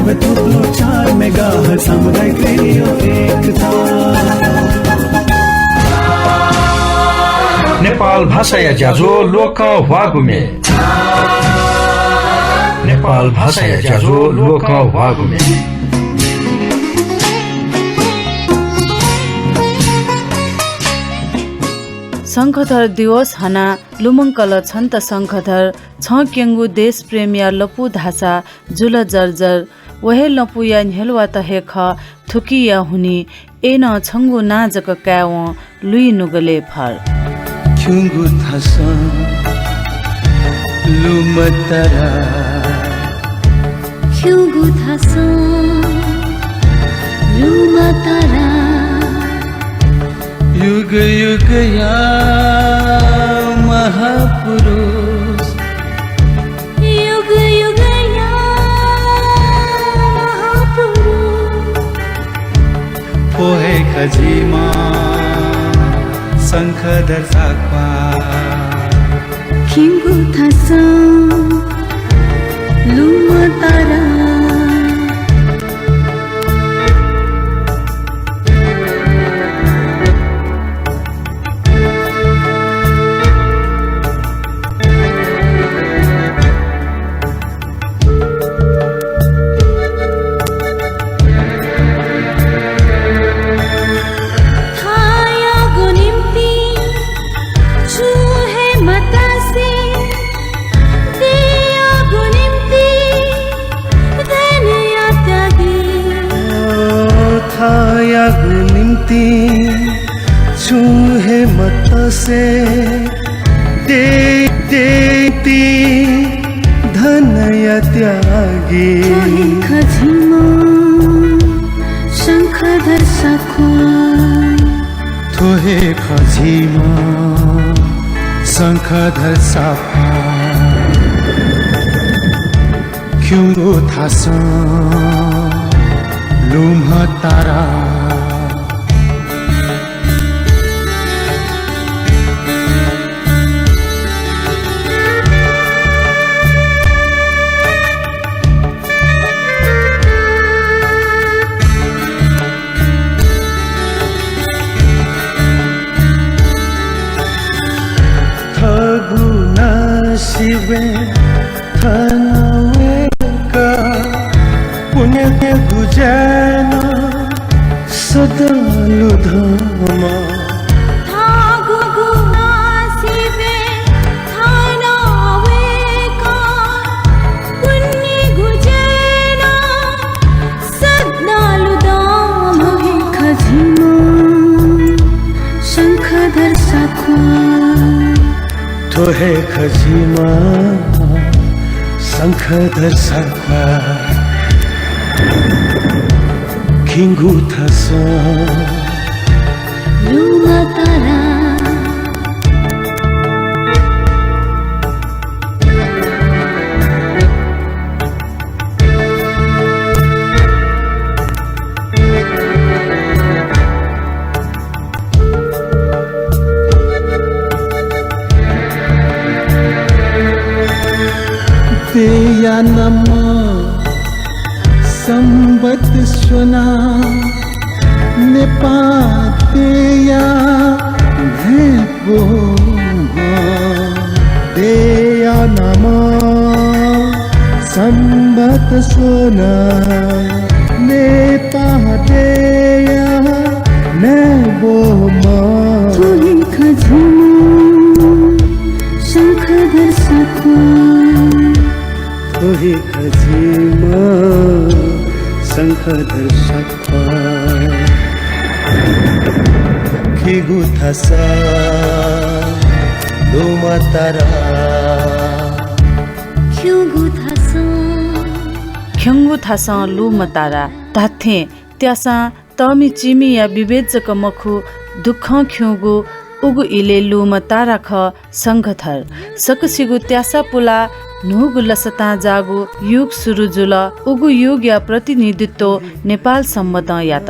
107.4 megahertz सामुदायिक radio एकता। नेपाल भाषा या ज्याझो लोक वागुमे। नेपाल भाषा या ज्याझो लोक वागुमे। शङ्खधर दिवस हना लुमङ्कल छन्त शङ्खधर छ केङ्गु देश प्रेमिया लपु धासा जुल जर्जर वहे लपु या झेलवा त हेख थुकिया हुनी एन छङ्गु नाजक काव लुई नुगले फर छुङ्गु थस लुमतरा छुङ्गु थस लुमतरा युग युग या महापुरुष युग युग या महापुरुष पोहे खजीमा शङ्खधर साक्पा खिङ्गु थस लुमतरा छुहे मत से देती धनया त्यागी खजिमा शङ्खधर साखो थोहे खजिमा शङ्खधर साफा क्युङ्गो थास लुम्ह तारा शिवे थनवेका पुण्य गुजन सदालु धाम थागु गुना शिवे थनवेका पुण्य गुजन सदालु धाम खजिमा शङ्खधर साखो थोहे खजिमा शङ्खधर साखा खिङ्गु थस लुमतरा तेया नम संबत सुना नेपातेया भेपो तेया नम संबत सुना नेपातेया नेबो थोहे खजिमा शङ्खधर साखो थोहे खजिमा शङ्खधर साखा खिगु थस लुमतरा खिङ्गु थस ख्यङ्गु थास लुमतारा धाथे त्यासा तमी चिमी या विवेचक मखु दुःख ख्युगु उगु इले लुमतारा ख शङ्खधर सकसिगु त्यासा पुला नुगु लसता जागु युग सुरु जुल उगु युग या प्रतिनिधित्व नेपाल सम्मत यात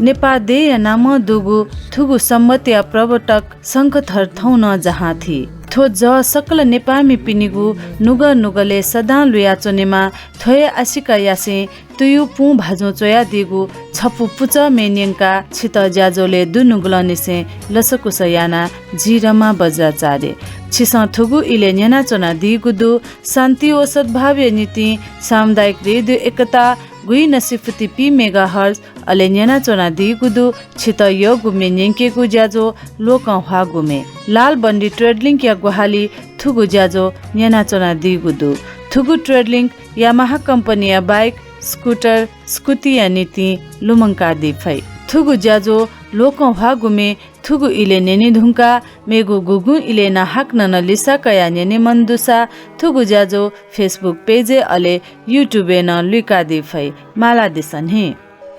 नेपाल दे या नाम दुगु थुगु सम्मत या प्रवर्तक शङ्खधर थौन जहाँ थी थो ज सकल नेपामी पिनिगु नुग नुगले सदा लुयाचोनेमा थोय आशिका यासे तुयु पु भाजो चोया दिगु छपु पुच मेन्यङका छित ज्याजोले दुनुगुलनिसे लसकुसयाना जिरमा बजा चारे छिस थुगु इले न्याना चना दिगुदु शान्ति ओ सद्भाव्य नीति सामुदायिक रेडियो एकता गुई नसिफुति पी मेगाहर्ज अले न्याना चना दिगुदु छित यो गुमे न्यङ्केगु ज्याजो लोक हवा गुमे लाल बन्डी ट्रेडलिङ या गुहाली थुगु ज्याजो न्याना चना दिगुदु थुगु ट्रेडलिङ यामाहा कम्पनीया बाइक स्कुटर स्कुटी या नीति लुमङ्का दिफै थुगु ज्याजो लोक हवा गुमे थुगु इले नेनी धुङ्का मेगु गुगु इले न हाक न लिसा कया नेनी मन्दुसा थुगु ज्याजो फेसबुक पेजे अले युट्युबे न लुका दिफै माला दिसन हे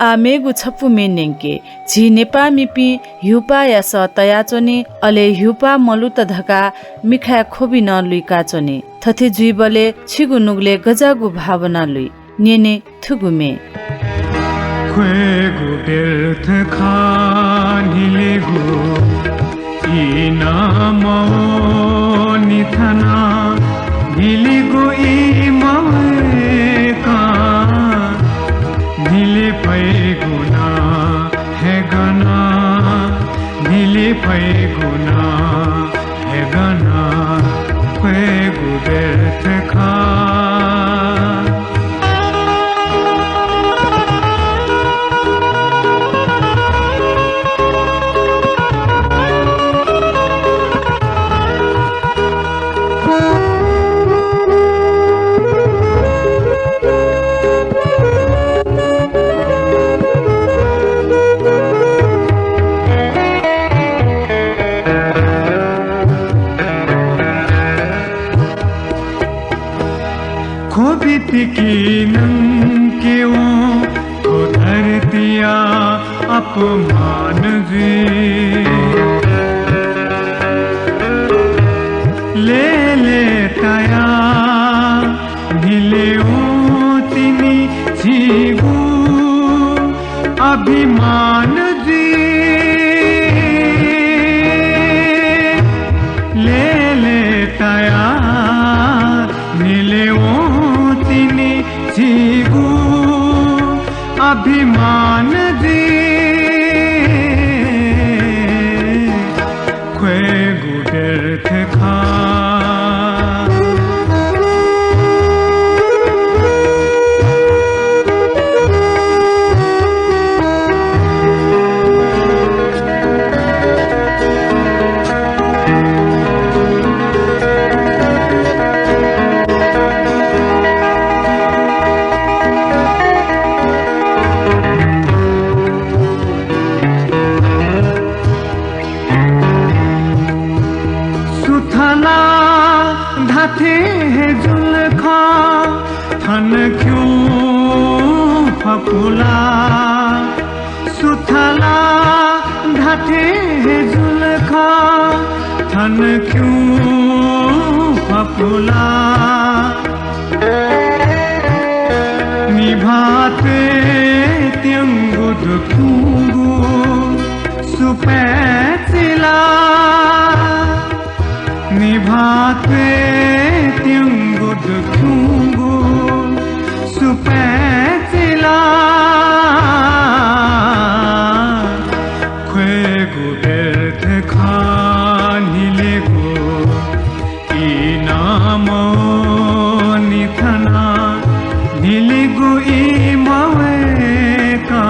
आ मेगु छपु मेन्यङके झि नेपा मिपि ह्युपा या स तयाचोनी अले ह्युपा मलु त धका मिखा खोबि न लुका चोनी थथे जुइबले छिगु नुगले गजागु भावना लुइ नेने थुगुमे खुएगु बेर्थ खानिलेगु इना मौनी थना गिलिगु इमावेका गिले पैगुना है गना गिले पैगुना है गना खुएगु बेर्थ खा अपमान जी ले ले तया ढिले तिनी जीगु अभिमान जी ले ले तया ढिले तिनी जीगु अभिमान जी फुला सुथला ढाठे जुलखा थन क्यों फुला निभाते त्यंगु दुखुंगु सुपैचिला निभाते त्यंगु दुखुंगु सुपैचिला खुएगु बेर्थ खानिलेगु इनामो निथना ढिलिगु इमावेका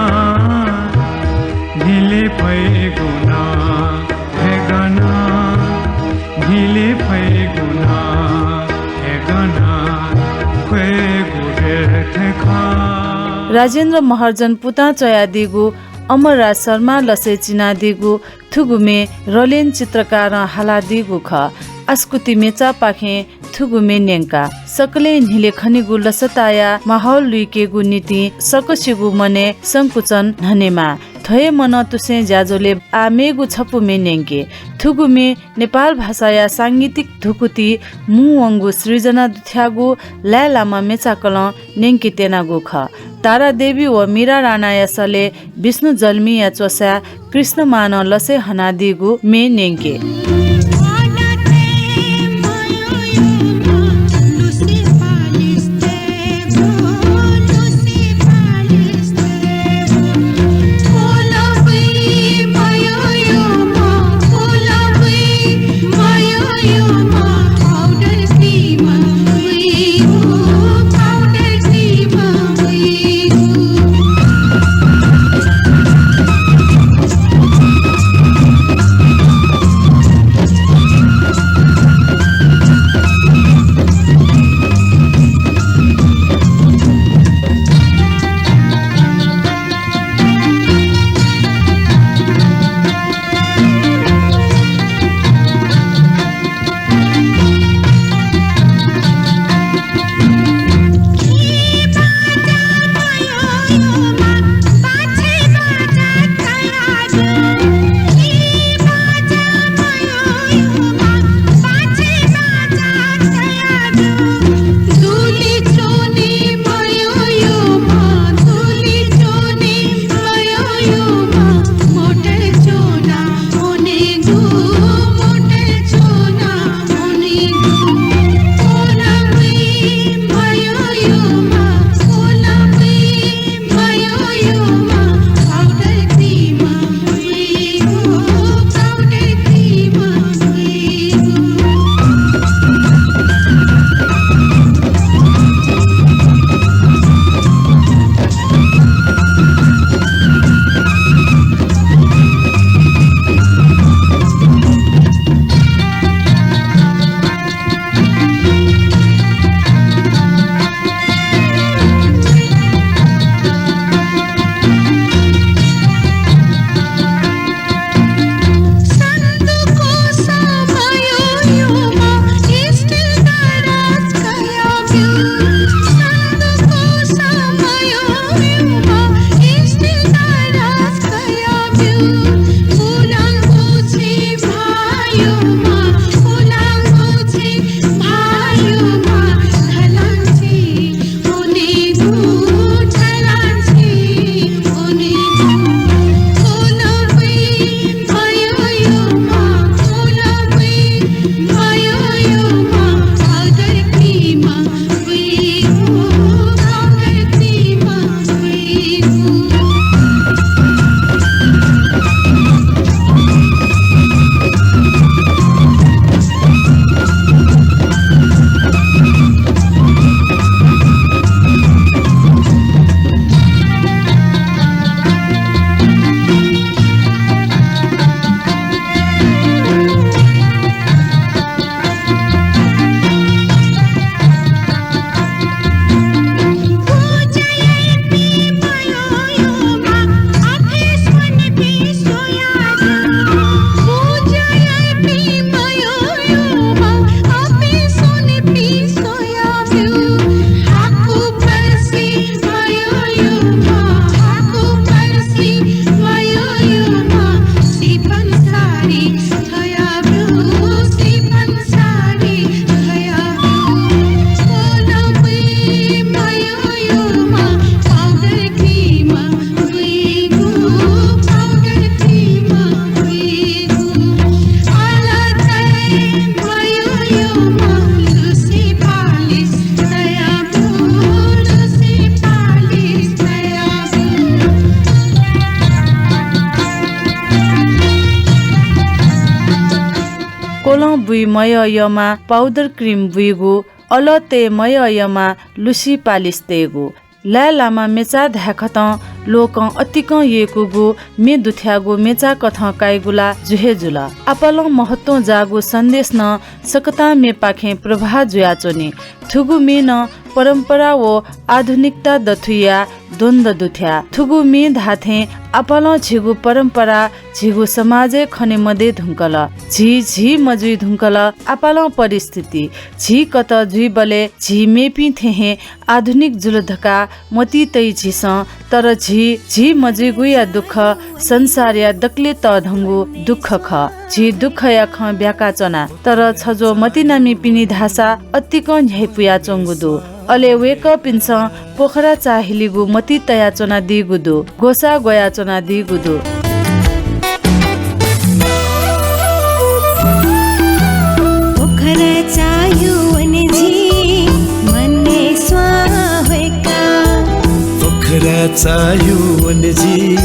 ढिले पैगुना हेगना ढिले पैगुना हेगना खुएगु बेर्थ खा राजेन्द्र महर्जन पुता चया दिगु अमरराज शर्मा लसे चिना दिगु थुगुमे रलेन चित्रकार हाला दिगु ख अस्कुति मेचा पाखे थुगुमे न्यंका सकले हिले खनिगु लसताया माहौल लुइकेगु नीति सकसिगु मने संकुचन धनेमा थये मन तुसे ज्याजोले आमेगु छपु मेन्यंके थुगुमे नेपाल भाषाया सांगीतिक धुकुति मुवंगु सृजना दुथ्यागु लालामा मेचाकल नेंकी तेनागु ख तारा देवी व मीरा राणा यसले विष्णु जल्मी या चोसा कृष्ण मान लसे हनादिगु मे नेंके बुई मय यमा पाउडर क्रिम बुइगु अलते मय यमा लुसी पालिस देगु ला लामा मेचा ध्याखत लोक अतिक येकुगु मे दुथ्यागु मेचा कथ काइगुला जुहेजुला अपल महत्व जागु सन्देश न सकता मे पाखे प्रभा जुयाचोनी थुगु मे न परम्परा व आधुनिकता दथुया द्वन्द दुथ्या थुगु मे धाथे अपल झिगु परम्परा झिगु समाजे खने मदे धुंकल झी मजुई धुंकल अपल परिस्थिति झी कत जुई बले झी मेपी थेहे आधुनिक जुलधका मती तै झिस तर झी मजुई गुया दुख संसार या दक्ले त धंगु दुख ख झी दुख या ख ब्याका चना तर छजो मती नामी पिनी धासा अतिक झैपुया चंगुदु अले वेक पिन्स पोखरा चाहिलिगु मती तया चना दिगुदु गोसा गोया चना दिगुदु पोखरा चाह्यो भने जी मन्ने स्वा होएका पोखरा चाह्यो भने जी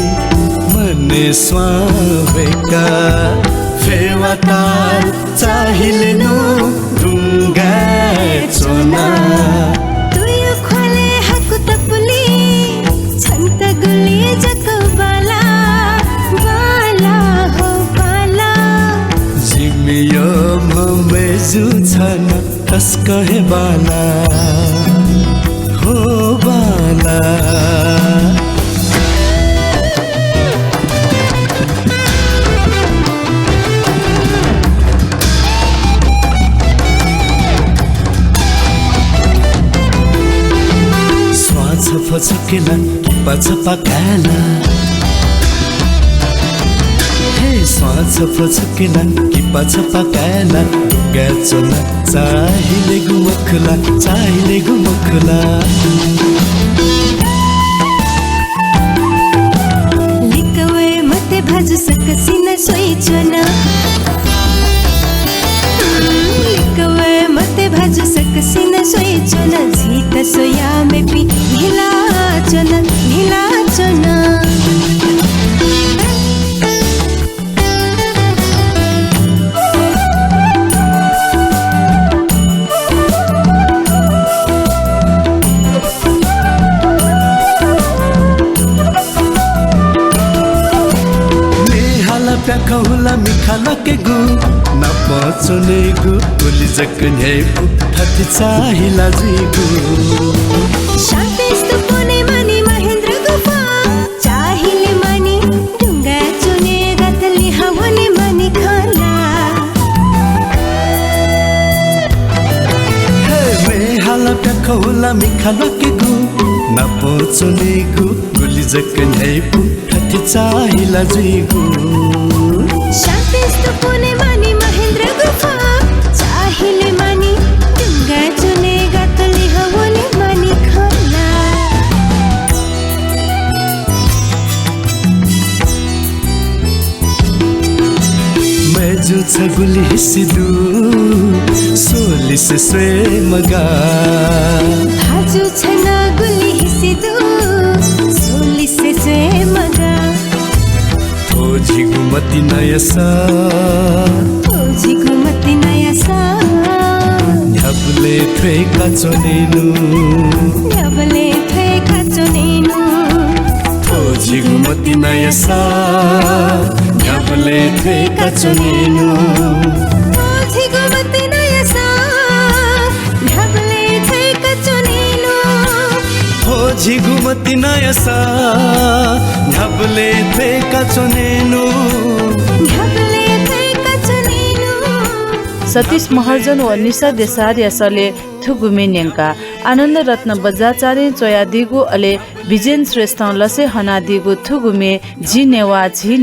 मन्ने स्वा होएका फेवाताल चाहिलेनु ढुङ्गा चोना तुयो खोले हाकु तपुली छन्त गुली जको बाला बाला हो बाला जिमियो ममेजु छन तस्कहे बाला हो बाला छपछकेला किपा छपकाला हे स्वाछ छपछकेला किपा छपकाला गाचोला चाहिले गुमखला लिकवे मते भाजु सकसिन सोइचन लिकवे मते भाजु सकसिन सोइचन झित सोया मेपी ढिला चन प्याखौला मिखाला के गु नपचोने गु गोली जकन्हे पुथति चाहिला जिगु शापेस्तु पुने मानी महेन्द्र गुफा चाहिले मानी ढुङ्गा चुने रतली हवने मानी खाला हे मेहाला प्याखौला मिखाला के गु नपचोने गु गोली जकन्हे पुथति चाहिला जिगु शापेस्तु पुने मानी महेन्द्र गुफा चाहिले मानी ढुङ्गा चुने रतली हवने मानी खाला मेजु छगुली हिसिदु सोली से स्वे मगा भाजु छन गुली हिसिदु सोली से स्वे मगा खोजी गुमती नयसा ढबले थेका चोनेनु खोजी गुमती नयसा ढबले थेका चोनेनु खोजी गुमती नयसा ढबले थेका चोनेनु सतीश महर्जन व निशा देसार्य सले थुगुमे न्याङ्का आनन्द रत्न बजाचार्य चोया दिगु अले विजेन श्रेष्ठ लसे हना दिगु थुगुमे झी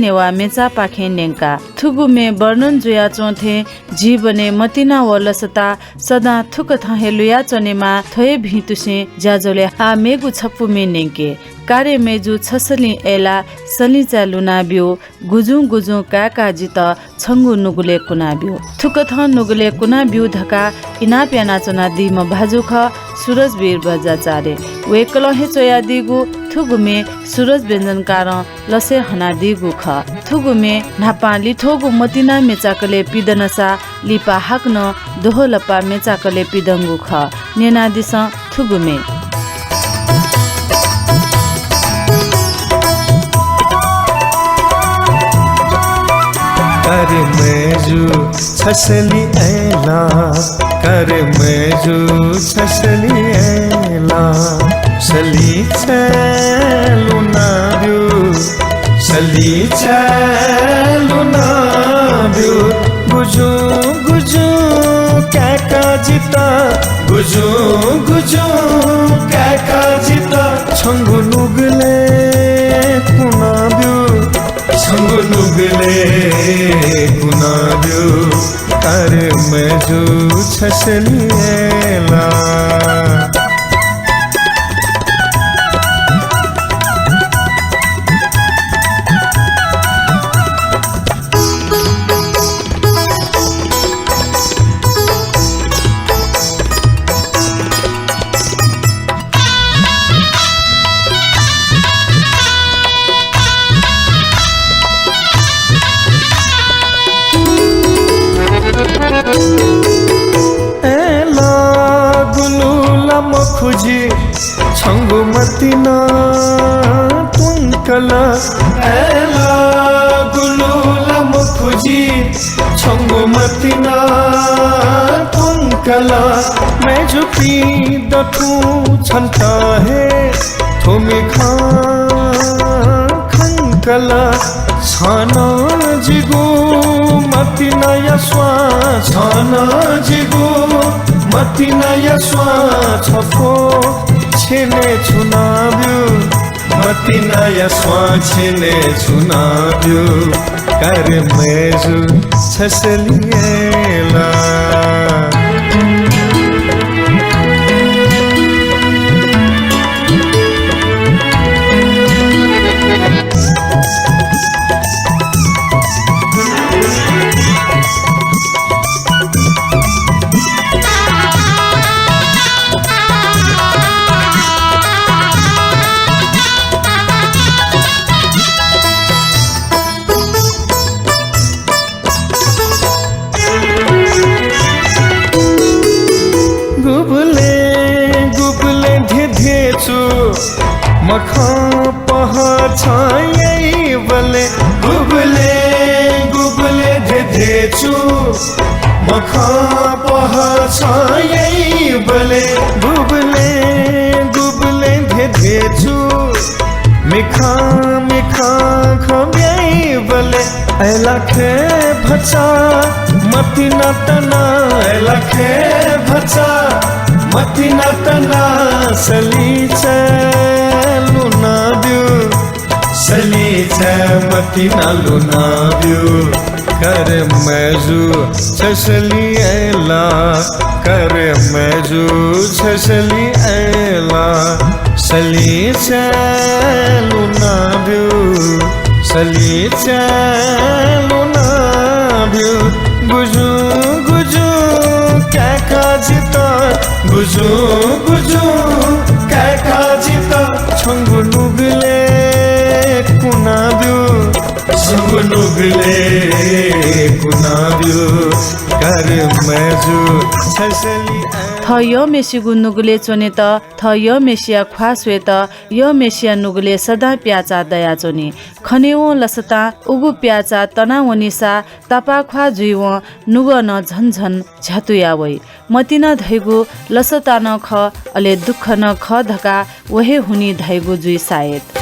नेवा मेचा पाखे न्याङ्का थुगुमे वर्णन जुया चोथे जीवने मतिना व लसता सदा थुक थहे लुया चनेमा थये भितुसे जाजोले आ मेगु छप्पु मे न्याङ्के कार्य मेजु छसली एला सलिचा लुनाब्यो गुजुङ काका जित छंगु नुगुले कुनाब्यो थुकथ नुगुले कुनाब्यो धका इना प्याना चना दिम भाजुख सूरज वीर बजाचारे वेकल हे चोया दिगु थुगुमे सूरज व्यञ्जन कार लसे हना दिगु ख थुगुमे नापा लिथोगु मतिना मेचाकले पिदनसा लिपा हाक्न दोहोलपा मेचाकले पिदङ्गु ख नेनादिस थुगुमे कर मेजु छसली ऐला कर मेजु छसली ऐला सली चलुनाब्यु सली चलुनाब्यु गुजु गुजु क्या जिता गुजु गुजु क्या जिता छंगु नुगले कुनाब्यु छंगु नुगले कुनाब्यु कर मेजु छसली ऐला खुजी छंगु मतिना तुंकला ऐला गुलूला मुखुजी छंगु मतिना तुंकला मैं झुकी दठू छंता है थोमी खंकला छाना जिगु मतिना यस्वा छाना जिगु मतिना यस्वा छपो छेने छुनाब्यु मतिना यस्वा छेने छुनाब्यु कर मेजु छसली ऐला मखा पहचायै बले गुबले गुबले धेचु मखा पहचायै बले गुबले गुबले धेचु मिखा मिखा खब्यै बले ऐलाखे भचा मतिना तना ऐलाखे भचा मतिना तना सली चलुनाब्यु सली च मतिना लुनाब्यु कर मेजु छसली ऐला कर मेजु छसली ऐला सली चलुनाब्यु सली चलुनाब्यु गुजु गुजु क्या काजिता गुजु गुजु क्या काजिता छंगु नुगले कुनाब्यु छंगु नुगले कुनाब्यु कर मेजु छसली थ यो मेसिगु नुगले चोने त थ यो मेसिया ख्वास्वे त यो मेसिया नुगले सदा प्याचा दया चोनी खनेओ लसता उगु प्याचा तनावनिसा तपा ख्वा जुइव नुग न झनझन झ्यातुयावै मतिना धैगु लसता न ख अले दुख न ख धका वहे हुनी धैगु जुइ सायत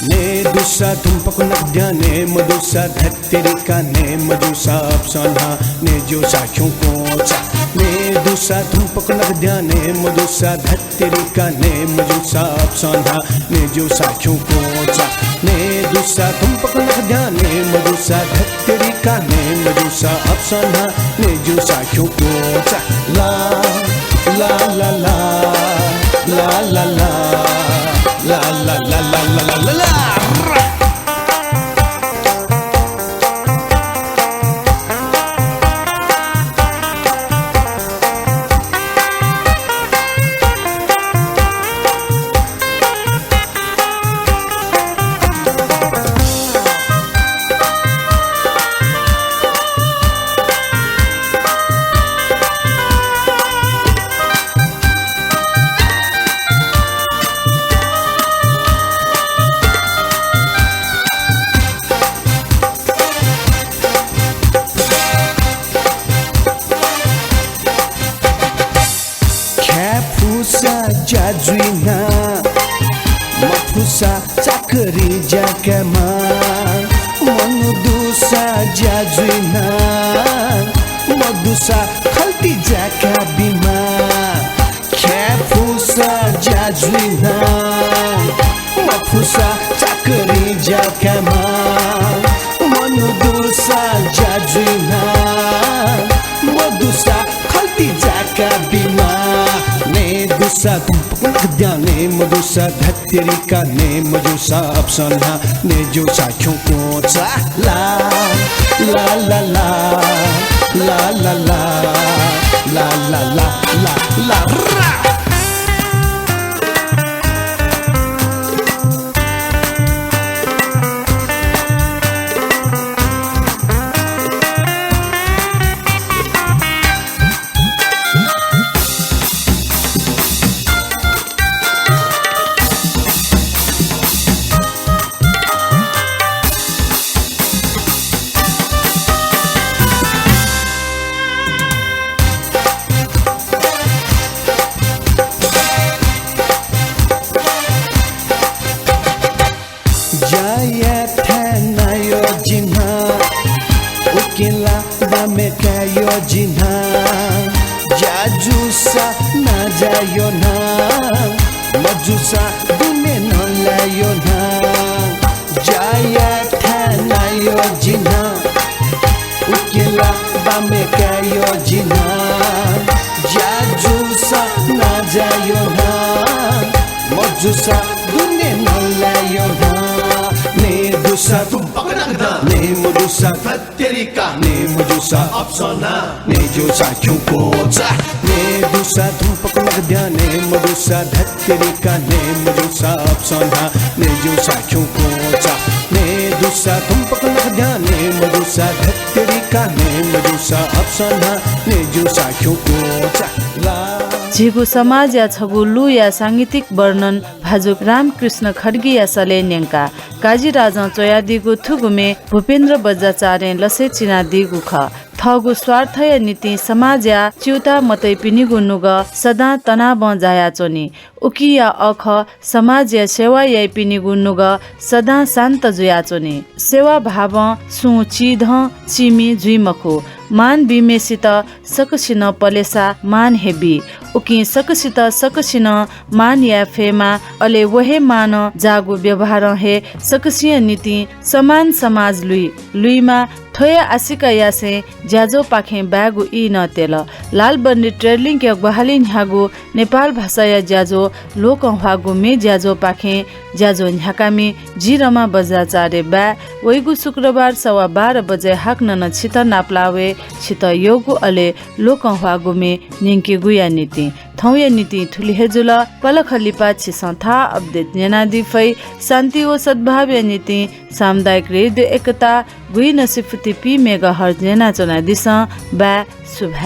ने दुसा तुमपक नद्या ने मधुसा धत्तेरिका ने मधुसा अपसना ने जो साख्यों कोचा ने दुसा तुमपक नद्या ने मधुसा धत्तेरिका ने मधुसा अपसना ने जो साख्यों कोचा ने दुसा तुमपक नद्या ने मधुसा धत्तेरिका ने मधुसा अपसना ने जो साख्यों कोचा ला ला ला ला ला ला ला la la la la la la la la मफुसा चाकरी जाकामा मनु दुसा ज्याजुइना मदुसा खल्ती जाका बिमा ख्याफुसा ज्याजुइना मफुसा चाकरी जाकामा मनु दुसा ज्याजुइना मदुसा खल्ती जाका बिमा ने दुसा तुमपकुनगद्या ने मदुसा धत्तेरिका ने मजुसा अपसना ने जुसा क्यों कोचा ला ला ला ला ला ला ला ला ला ला ला रा Jaya thana yo jinha ukila bame kayo jinha jajusa na jayo na majusa dune na layo na Jaya thana yo jinha ukila bame kayo jinha jajusa na jayo na majusa dune na layo na ne dusa tumpaknagda ne mudusa katterika ne mudusa apsona ne jusa kyun kocha ne dusa tumpaknagda ne mudusa katterika ne mudusa apsona ne jusa kyun kocha ne dusa tumpaknagda ne mudusa katterika ne mudusa apsona ne jusa kyun kocha la झिगु समाज या छगु लु या सांगीतिक वर्णन भाजुक रामकृष्ण खड्गी या सले न्याङ्का काजी राजा चोयादिगु थुगुमे भूपेन्द्र बज्राचार्य लसे चिना दिगु ख थगु स्वार्थ या नीति समाज या च्युता मतै पिनिगु नुग सदा तना ब जाया चोनी उकी या अख समाज या सेवा या पिनिगु नुग सदा शान्त जुया चोनी सेवा भाव सु चिध चिमी जुइमखु मान बिमेसित सकसिन पलेसा मान हेबी उकी सकसिन मान या फेमा अले वहे मान जागु व्यवहार हे सकसिय नीति समान समाज लुइमा थोया आसिका यासे ज्याजो पाखे बागु इ न तेल लाल बन्दी ट्रेलिङ के बहालिन हागु नेपाल भाषा या ज्याजो लोक हागु मे ज्याजो पाखे ज्याजो न्याकामी जिरमा बज्राचार्य बा वैगु शुक्रबार 12:15 बजे हाक्न न छित नाप्लावे छित योगु अले लोक हागु मे निंकी गुया नीति थौया नीति ठुली हेजुल पलखलिपा छिसंथा अपडेट न्यानादि फै शान्ति ओ सद्भाव या नीति सामुदायिक रेडियो एकता गुई नसिफुति पी मेगाहर्ज न्याना चना दिस बा शुभ